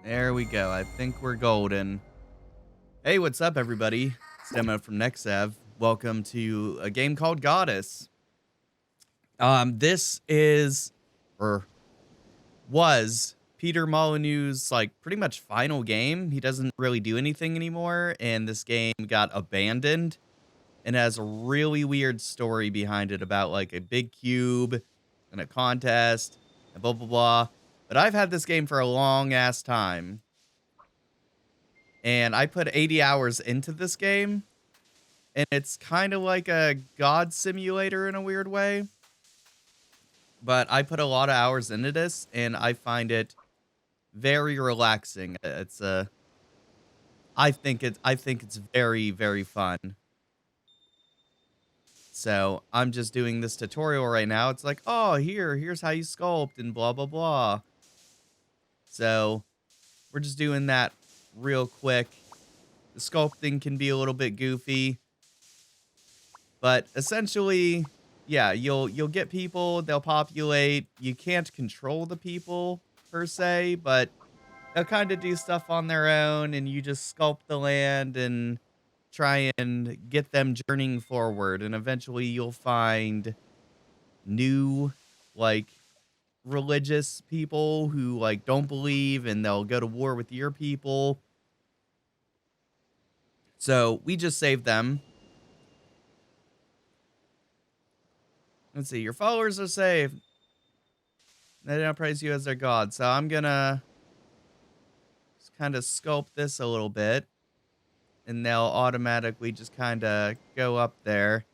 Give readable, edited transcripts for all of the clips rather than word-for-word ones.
There we go. I think we're golden. Hey, what's up, everybody? It's Demo from NextEv. Welcome to a game called Godus. This is, or was, Peter Molyneux's, pretty much final game. He doesn't really do anything anymore, and this game got abandoned, and has a really weird story behind it about, a big cube, and a contest, and blah, blah, blah. But I've had this game for a long-ass time. And I put 80 hours into this game, and it's kind of like a God simulator in a weird way. But I put a lot of hours into this, and I find it very relaxing. I think it's very, very fun. So I'm just doing this tutorial right now. It's like, oh, here's how you sculpt and blah, blah, blah. So we're just doing that real quick. The sculpting can be a little bit goofy, but essentially, yeah, you'll get people, they'll populate. You can't control the people per se, but they'll kind of do stuff on their own, and you just sculpt the land and try and get them journeying forward, and eventually you'll find new, religious people who, don't believe, and they'll go to war with your people. So we just saved them. Let's see, your followers are saved. They don't praise you as their god. So I'm gonna just kind of sculpt this a little bit, and they'll automatically just kind of go up there.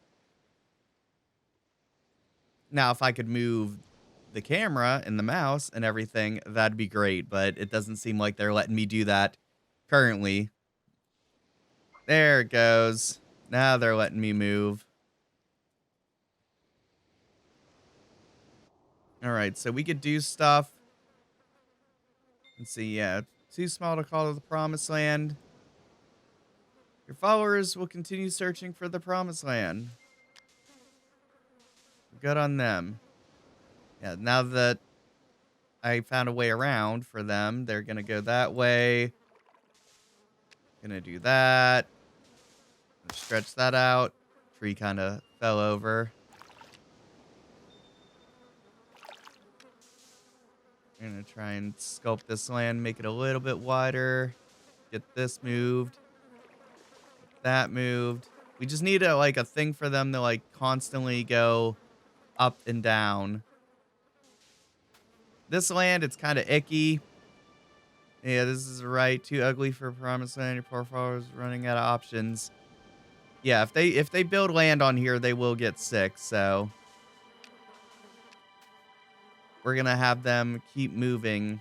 Now, if I could move the camera and the mouse and everything, that'd be great, but it doesn't seem like they're letting me do that currently. There it goes. Now they're letting me move. Alright, so we could do stuff. Let's see, yeah. Too small to call it the promised land. Your followers will continue searching for the promised land. Good on them. Yeah, now that I found a way around for them, they're gonna go that way. Gonna do that. Stretch that out. Tree kind of fell over. I'm gonna try and sculpt this land, make it a little bit wider. Get this moved. Get that moved. We just need a thing for them to constantly go up and down. This land, it's kind of icky. Yeah, this is right. Too ugly for promised land. Your poor followers running out of options. Yeah, if they build land on here, they will get sick. So we're gonna have them keep moving.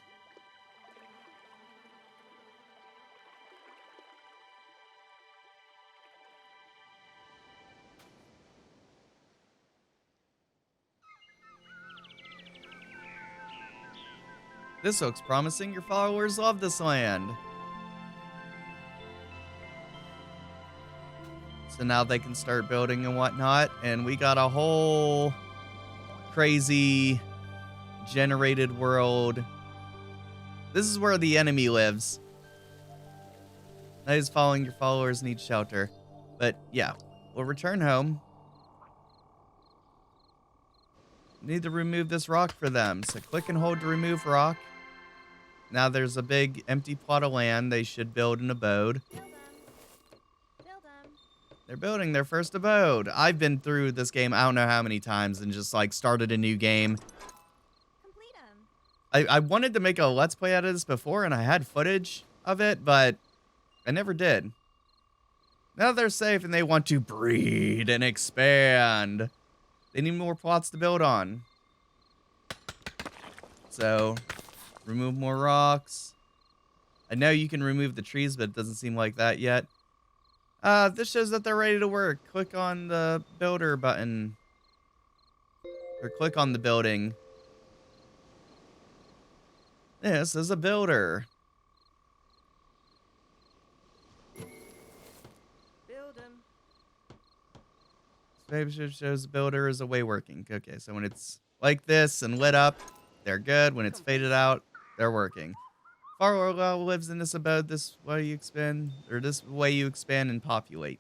This looks promising. Your followers love this land. So now they can start building and whatnot. And we got a whole crazy generated world. This is where the enemy lives. That is following your followers need shelter. But yeah, we'll return home. Need to remove this rock for them. So click and hold to remove rock. Now there's a big empty plot of land. They should build an abode. They're building their first abode. I've been through this game I don't know how many times and just started a new game. I wanted to make a Let's Play out of this before, and I had footage of it, but I never did. Now they're safe and they want to breed and expand. They need more plots to build on. So, remove more rocks. I know you can remove the trees, but it doesn't seem like that yet. This shows that they're ready to work. Click on the builder button. Or click on the building. This is a builder. Build 'em. Maybe shows the builder is away working. Okay, so when it's like this and lit up, they're good. When it's faded out, they're working. Farwell lives in this abode. This way you expand, or this way you expand and populate.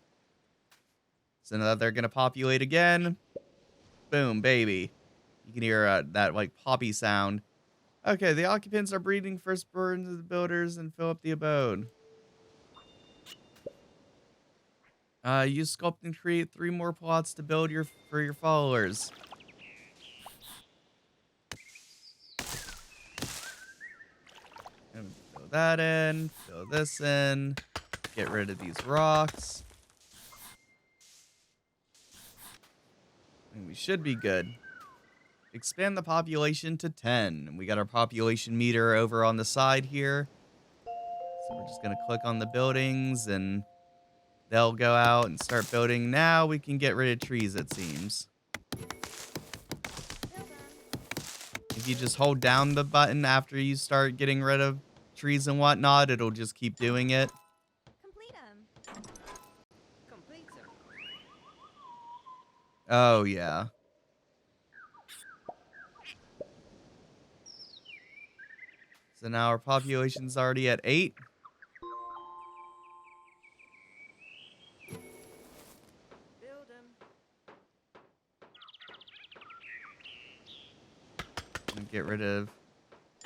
So now they're gonna populate again. Boom, baby. You can hear that like poppy sound. Okay, the occupants are breeding firstborn to the builders and fill up the abode. Use sculpting to create 3 more plots to build for your followers. And fill that in, fill this in, get rid of these rocks. And we should be good. Expand the population to 10. And we got our population meter over on the side here. So we're just going to click on the buildings and they'll go out and start building. Now we can get rid of trees, it seems. If you just hold down the button after you start getting rid of trees and whatnot, it'll just keep doing it. Complete them. Complete them. Oh, yeah. So now our population's already at 8. Build them. Get rid of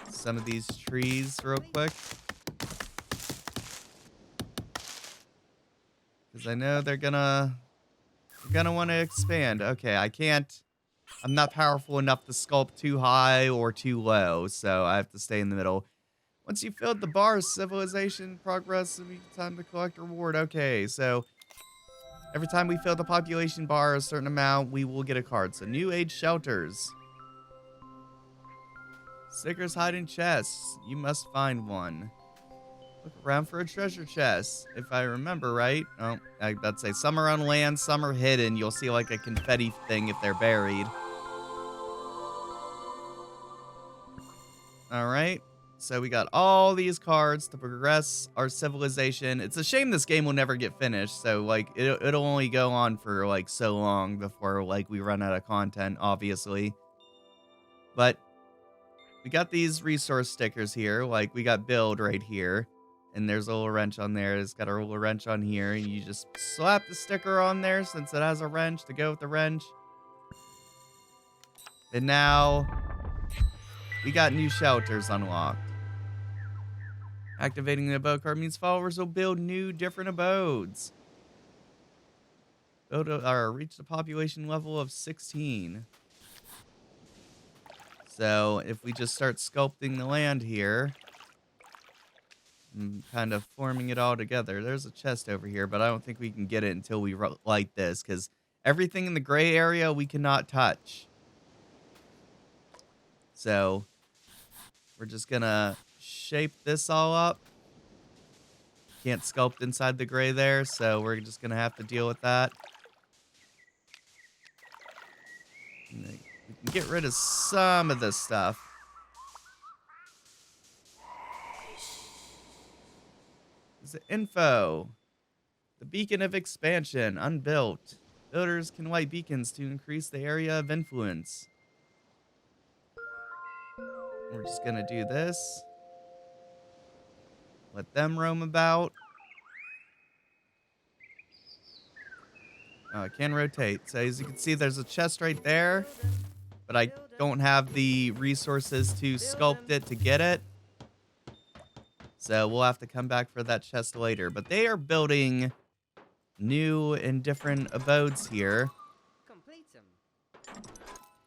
some of these trees real quick. Because I know they're gonna want to expand. Okay, I'm not powerful enough to sculpt too high or too low, so I have to stay in the middle. Once you filled the bar, civilization progress, it'll be time to collect reward. Okay, so every time we fill the population bar a certain amount, we will get a card. So new age shelters. Stickers hide in chests. You must find one. Look around for a treasure chest. If I remember right. Oh, I was about to say some are on land, some are hidden. You'll see like a confetti thing if they're buried. Alright. So we got all these cards to progress our civilization. It's a shame this game will never get finished. So like it'll only go on for like so long before like we run out of content, obviously. But we got these resource stickers here. Like, we got build right here. And there's a little wrench on there. It's got a little wrench on here. And you just slap the sticker on there since it has a wrench to go with the wrench. And now, we got new shelters unlocked. Activating the abode card means followers will build new, different abodes. Reach the population level of 16. So, if we just start sculpting the land here, and kind of forming it all together. There's a chest over here, but I don't think we can get it until we light this, because everything in the gray area we cannot touch. So, we're just gonna shape this all up. Can't sculpt inside the gray there, so we're just gonna have to deal with that. We can get rid of some of this stuff. Is it info? The beacon of expansion, unbuilt. Builders can light beacons to increase the area of influence. We're just gonna do this. Let them roam about. Oh, I can rotate. So as you can see, there's a chest right there. But I don't have the resources to sculpt it to get it. So we'll have to come back for that chest later. But they are building new and different abodes here.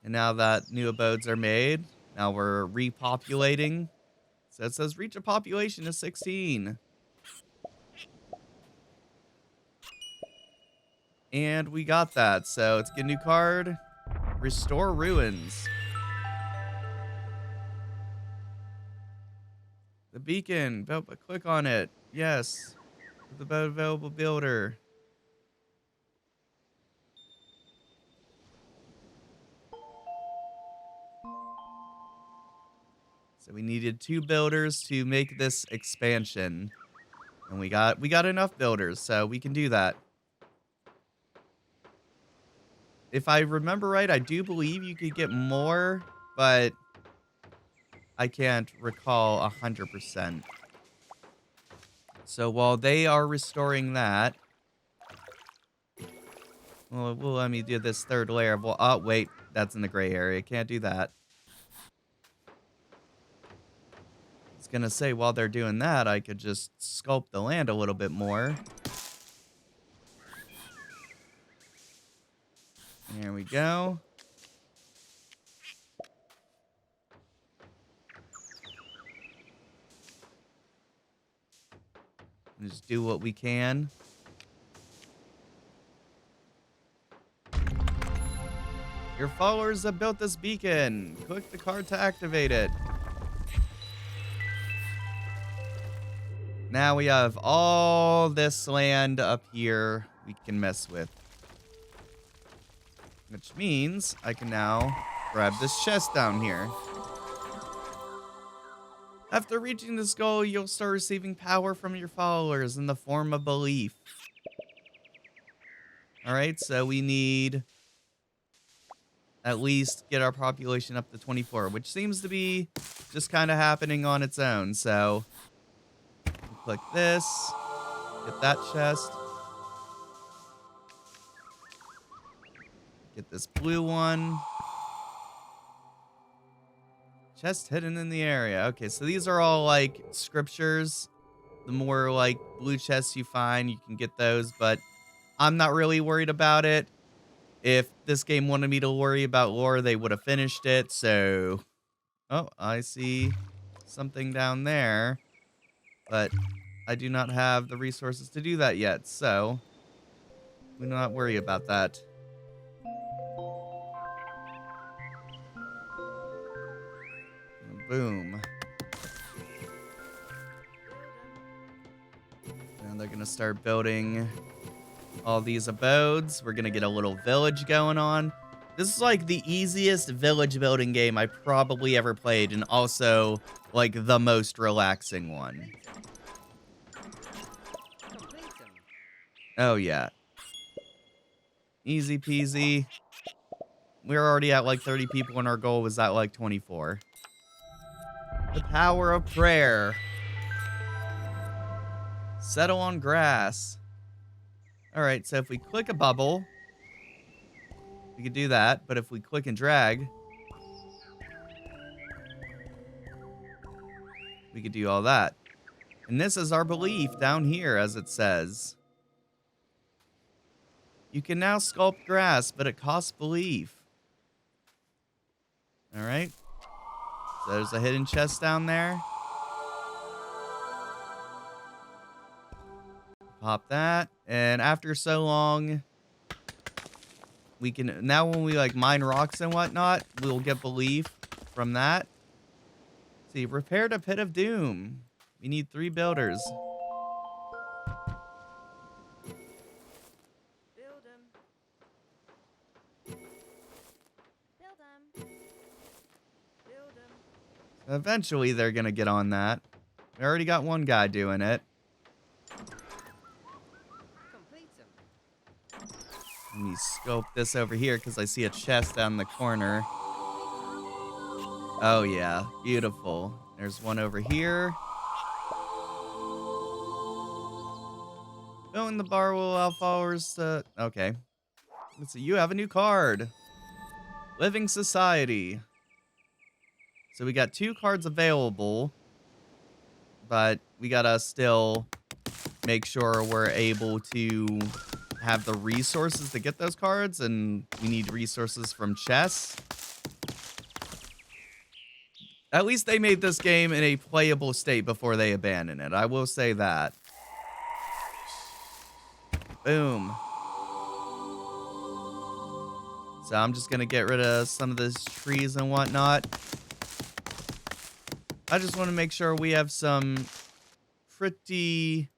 And now that new abodes are made, now we're repopulating. So it says reach a population of 16. And we got that. So let's get a new card. Restore ruins. The beacon. Click on it. Yes. The available builder. So we needed 2 builders to make this expansion. And we got enough builders, so we can do that. If I remember right, I do believe you could get more, but I can't recall 100%. So while they are restoring that, well, let me do this third layer of... Oh, wait. That's in the gray area. Can't do that. I was going to say, while they're doing that, I could just sculpt the land a little bit more. There we go. And just do what we can. Your followers have built this beacon. Click the card to activate it. Now we have all this land up here we can mess with. Which means I can now grab this chest down here. After reaching this goal, you'll start receiving power from your followers in the form of belief. Alright, so we need at least get our population up to 24, which seems to be just kind of happening on its own. So, click this, get that chest, get this blue one. Chest hidden in the area. Okay, so these are all like scriptures. The more like blue chests you find, you can get those, but I'm not really worried about it. If this game wanted me to worry about lore, they would have finished it. So, oh, I see something down there, but I do not have the resources to do that yet. So, we do not worry about that. Boom. And they're going to start building all these abodes. We're going to get a little village going on. This is like the easiest village building game I probably ever played, and also like the most relaxing one. Oh yeah. Easy peasy. We're already at like 30 people and our goal was at like 24. The power of prayer. Settle on grass. Alright, so if we click a bubble, we could do that, but if we click and drag, we could do all that. And this is our belief down here, as it says. You can now sculpt grass, but it costs belief. Alright. So there's a hidden chest down there. Pop that. And after so long, we can... Now when we like mine rocks and whatnot, we'll get belief from that. See, repaired a pit of doom. We need 3 builders. Build 'em. Build 'em. Build 'em. Eventually, they're going to get on that. We already got one guy doing it. Complete 'em. Let me scope this over here because I see a chest down the corner. Oh, yeah. Beautiful. There's one over here. Go in the bar will allow followers to... Okay. Let's see. You have a new card. Living Society. So we got 2 cards available. But we gotta still make sure we're able to have the resources to get those cards. And we need resources from chests. At least they made this game in a playable state before they abandoned it. I will say that. Boom. So I'm just going to get rid of some of these trees and whatnot. I just want to make sure we have some pretty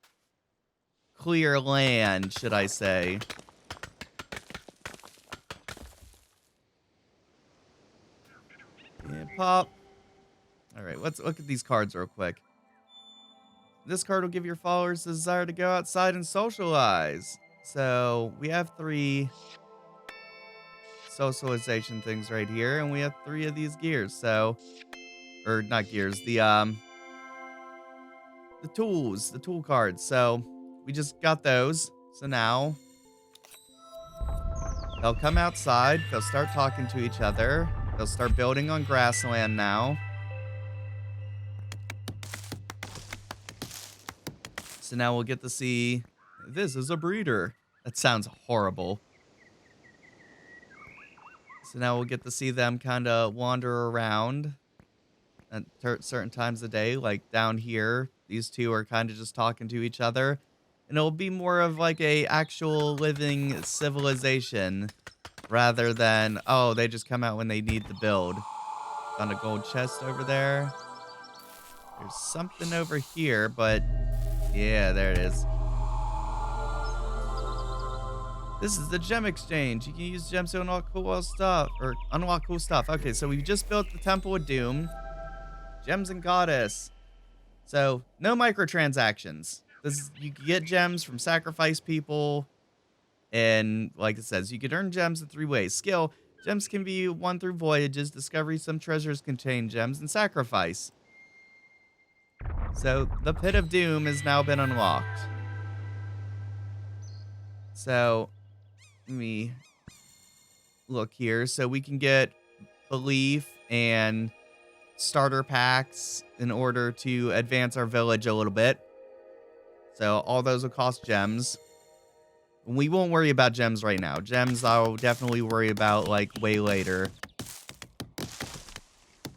clear land, should I say. Yeah, pop. Alright, let's look at these cards real quick. This card will give your followers the desire to go outside and socialize. So, we have 3 socialization things right here, and we have 3 of these gears, so... Or, not gears, the, the tools, the tool cards. So we just got those. So now they'll come outside. They'll start talking to each other. They'll start building on grassland now. So now we'll get to see, this is a breeder. That sounds horrible. So now we'll get to see them kind of wander around at certain times of day. Like down here, these two are kind of just talking to each other. And it'll be more of like a actual living civilization rather than, oh, they just come out when they need to build. Found a gold chest over there. There's something over here, but yeah, there it is. This is the gem exchange. You can use gems to unlock cool stuff, or unlock cool stuff. Okay, so we just built the Temple of Doom. Gems and Godus. So, no microtransactions. You can get gems from sacrifice people. And like it says, you can earn gems in 3 ways. Skill. Gems can be won through voyages. Discovery. Some treasures contain gems. And sacrifice. So, the Pit of Doom has now been unlocked. So, let me look here. So, we can get belief and starter packs in order to advance our village a little bit. So, all those will cost gems. We won't worry about gems right now. Gems I'll definitely worry about, like, way later.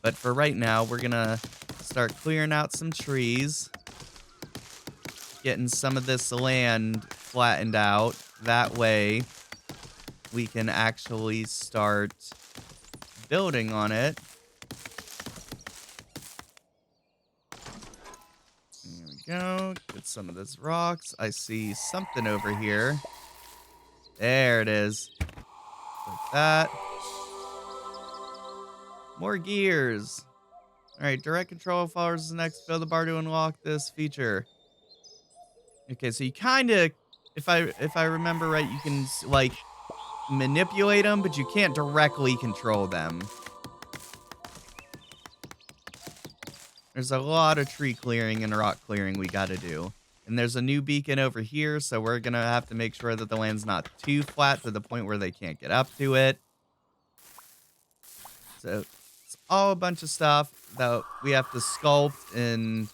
But for right now, we're gonna start clearing out some trees. Getting some of this land flattened out. That way, we can actually start building on it. There we go. Get some of this rocks. I see something over here. There it is. Like that. More gears. Alright, direct control followers is next. Build the bar to unlock this feature. Okay, so you kind of, if I remember right, you can, like, manipulate them, but you can't directly control them. There's a lot of tree clearing and rock clearing we gotta do. And there's a new beacon over here, so we're gonna have to make sure that the land's not too flat to the point where they can't get up to it. So it's all a bunch of stuff that we have to sculpt and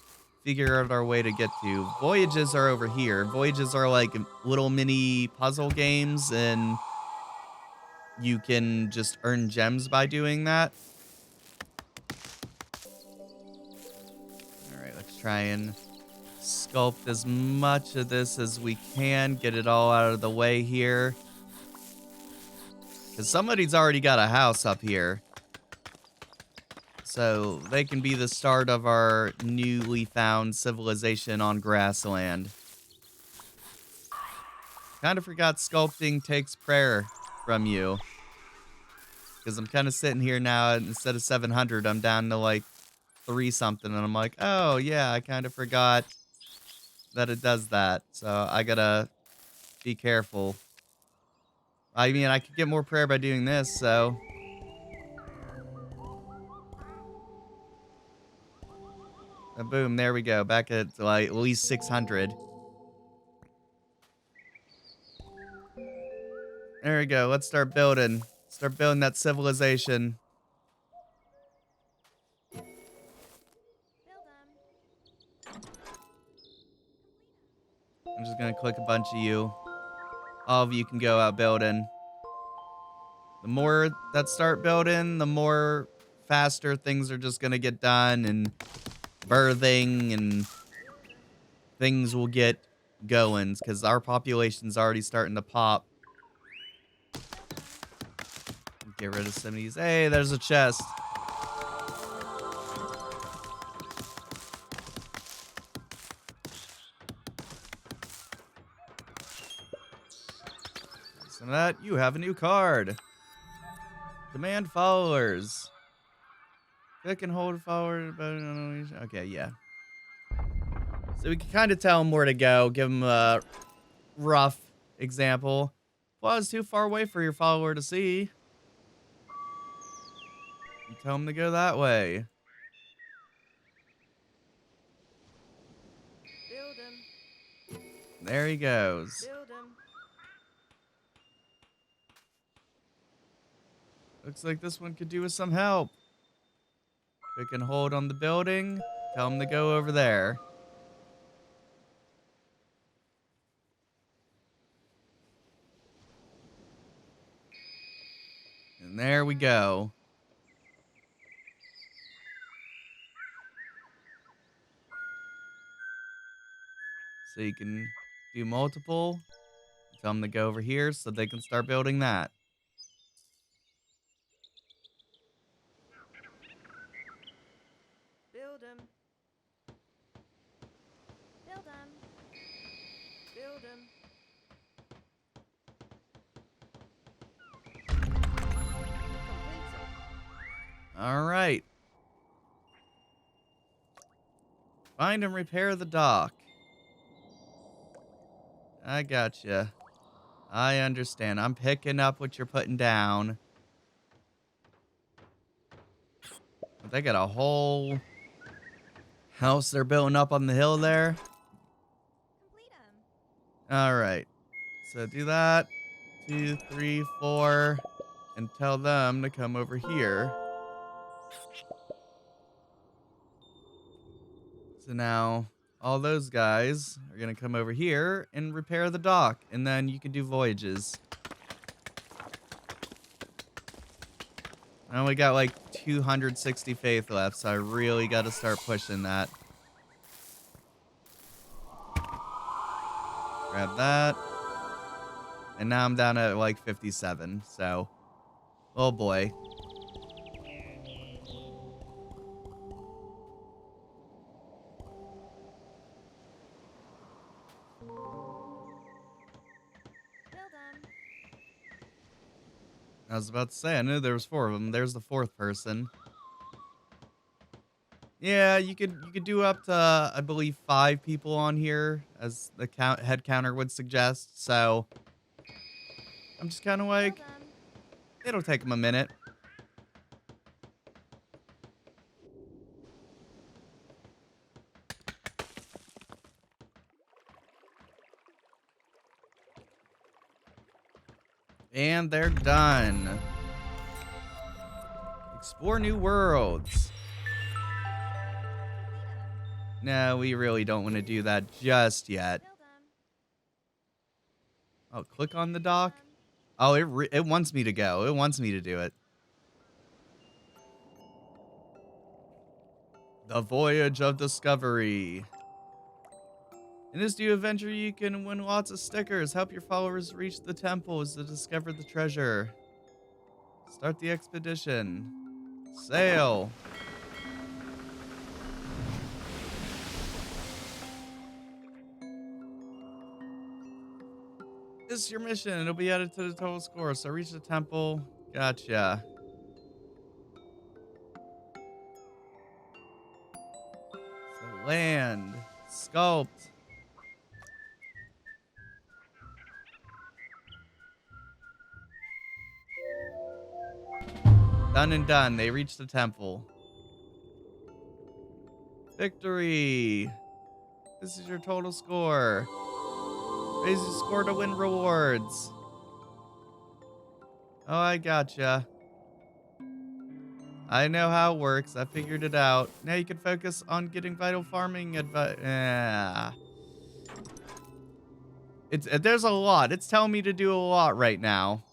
figure out our way to get to. Voyages are over here. Voyages are like little mini puzzle games, and you can just earn gems by doing that. All right, let's try and sculpt as much of this as we can. Get it all out of the way here. Because somebody's already got a house up here. So they can be the start of our newly found civilization on grassland. Kind of forgot sculpting takes prayer from you. Because I'm kind of sitting here now, and instead of 700, I'm down to like 3 something. And I'm like, oh yeah, I kind of forgot that it does that. So I gotta be careful. I mean, I could get more prayer by doing this, so. And boom, there we go. Back at like at least 600. There we go. Let's start building. Start building that civilization. Build 'em. I'm just gonna click a bunch of you. All of you can go out building. The more that start building, the more faster things are just gonna get done, and birthing and things will get going because our population's already starting to pop. Get rid of some of these. Hey, there's a chest. Some of that. You have a new card. Command followers. Click and hold forward. Okay, yeah. So we can kind of tell them where to go. Give them a rough example. Well, it's too far away for your follower to see. You tell them to go that way. Build 'em. There he goes. Build 'em. Looks like this one could do with some help. We can hold on the building. Tell him to go over there. And there we go. So you can do multiple. Tell them to go over here so they can start building that. Build 'em. Build 'em. Build 'em. Complete 'em. All right. Find and repair the dock. I gotcha. I understand. I'm picking up what you're putting down. They got a whole house they're building up on the hill there. Complete 'em. All right. So do that. 2, 3, 4. And tell them to come over here. So now all those guys are going to come over here and repair the dock. And then you can do voyages. I only got like 260 faith left, so I really got to start pushing that. Grab that. And now I'm down at like 57, so... Oh boy. Build 'em. I was about to say, I knew there was 4 of them. There's the 4th person. Yeah, you could do up to, I believe, 5 people on here, as the head counter would suggest. So I'm just kind of like, Build 'em. it'll take them a minute. And they're done. Explore new worlds. No, we really don't want to do that just yet. Build 'em. Oh, click on the dock. Oh, it wants me to go. It wants me to do it. The Voyage of Discovery. In this new adventure, you can win lots of stickers. Help your followers reach the temples to discover the treasure. Start the expedition. Sail. This is your mission. It'll be added to the total score. So reach the temple. Gotcha. So land. Sculpt. Done and done. They reached the temple. Victory. This is your total score. Raise your score to win rewards. Oh, I gotcha. I know how it works. I figured it out. Now you can focus on getting vital farming advice. There's a lot. It's telling me to do a lot right now.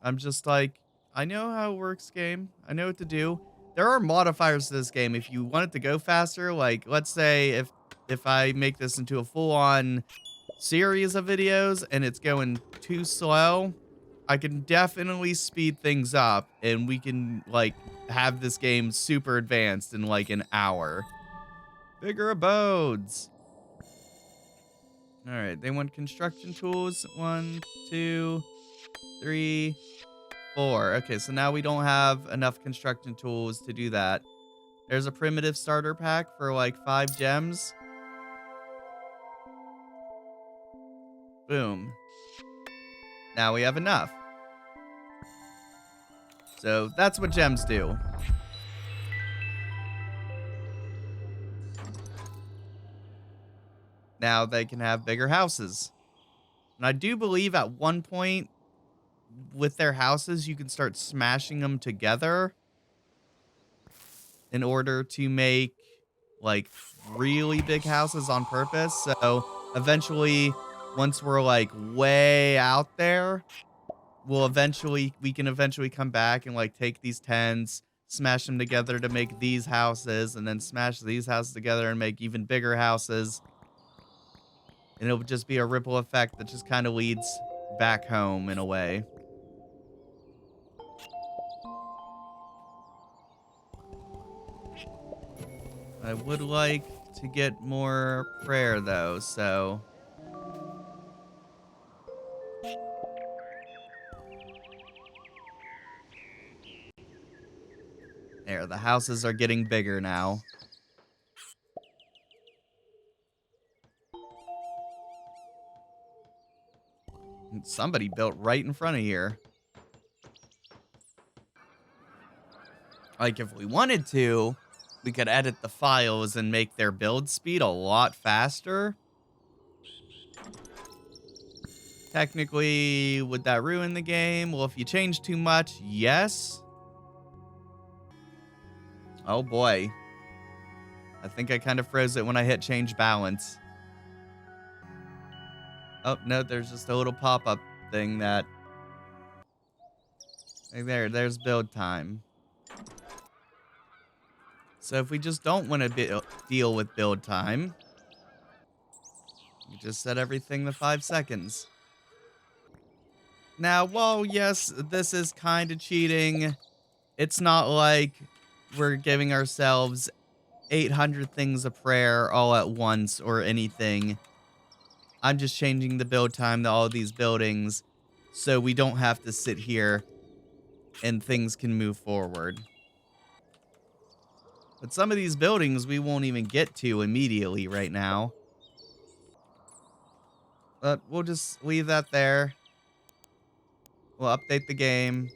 I'm just like, I know how it works, game. I know what to do. There are modifiers to this game. If you want it to go faster, like let's say if I make this into a full-on series of videos and it's going too slow, I can definitely speed things up and we can like have this game super advanced in like an hour. Bigger abodes. All right, they want construction tools. 1, 2, 3, 4. Okay, so now we don't have enough construction tools to do that. There's a primitive starter pack for like 5 gems. Boom. Now we have enough. So that's what gems do. now they can have bigger houses. And I do believe at one point with their houses, you can start smashing them together in order to make like really big houses on purpose. So eventually, once we're like way out there, we can eventually come back and like take these tents, smash them together to make these houses, and then smash these houses together and make even bigger houses. And it'll just be a ripple effect that just kind of leads back home in a way. I would like to get more prayer though, so there, the houses are getting bigger now. And somebody built right in front of here. Like, if we wanted to, we could edit the files and make their build speed a lot faster. Technically, would that ruin the game? Well, if you change too much, yes. Oh boy. I think I kind of froze it when I hit change balance. Oh, no, there's just a little pop-up thing that... Right there's build time. So if we just don't want to deal with build time, we just set everything to 5 seconds. Now, while yes, this is kind of cheating, it's not like we're giving ourselves 800 things of prayer all at once or anything. I'm just changing the build time to all of these buildings so we don't have to sit here and things can move forward. But some of these buildings we won't even get to immediately right now. But we'll just leave that there. We'll update the game.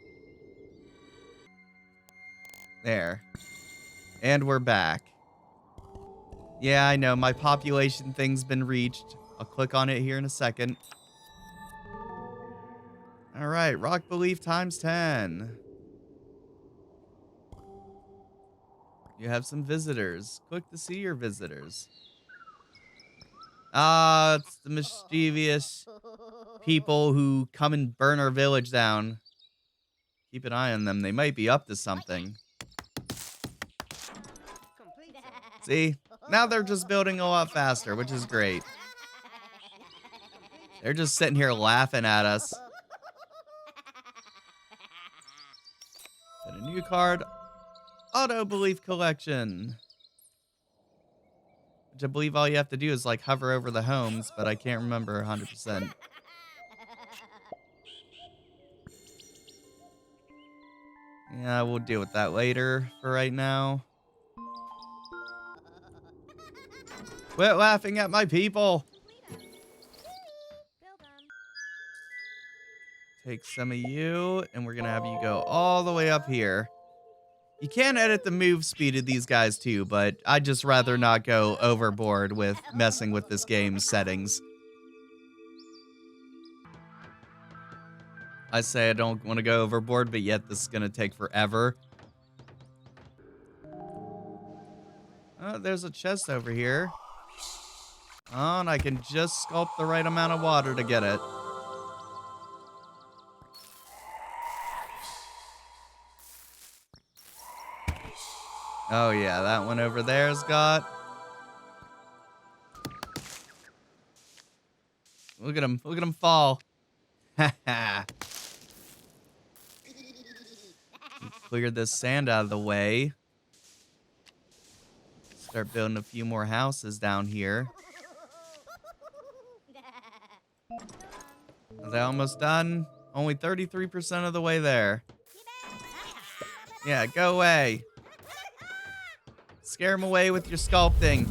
There. And we're back. Yeah, I know, my population thing's been reached. I'll click on it here in a second. Alright, rock belief times 10. You have some visitors. Click to see your visitors. Ah, it's the mischievous people who come and burn our village down. Keep an eye on them. They might be up to something. See? Now they're just building a lot faster, which is great. They're just sitting here laughing at us. Get a new card. Auto belief collection. Which I believe all you have to do is like hover over the homes, but I can't remember 100%. Yeah, we'll deal with that later for right now. Quit laughing at my people. Take some of you, and we're going to have you go all the way up here. You can edit the move speed of these guys too, but I'd just rather not go overboard with messing with this game's settings. I say I don't want to go overboard, but yet this is going to take forever. Oh, there's a chest over here. Oh, and I can just sculpt the right amount of water to get it. Oh yeah, that one over there's got... Look at him fall. Haha. Clear this sand out of the way. Start building a few more houses down here. Are they almost done? Only 33% of the way there. Yeah, go away. Scare them away with your sculpting.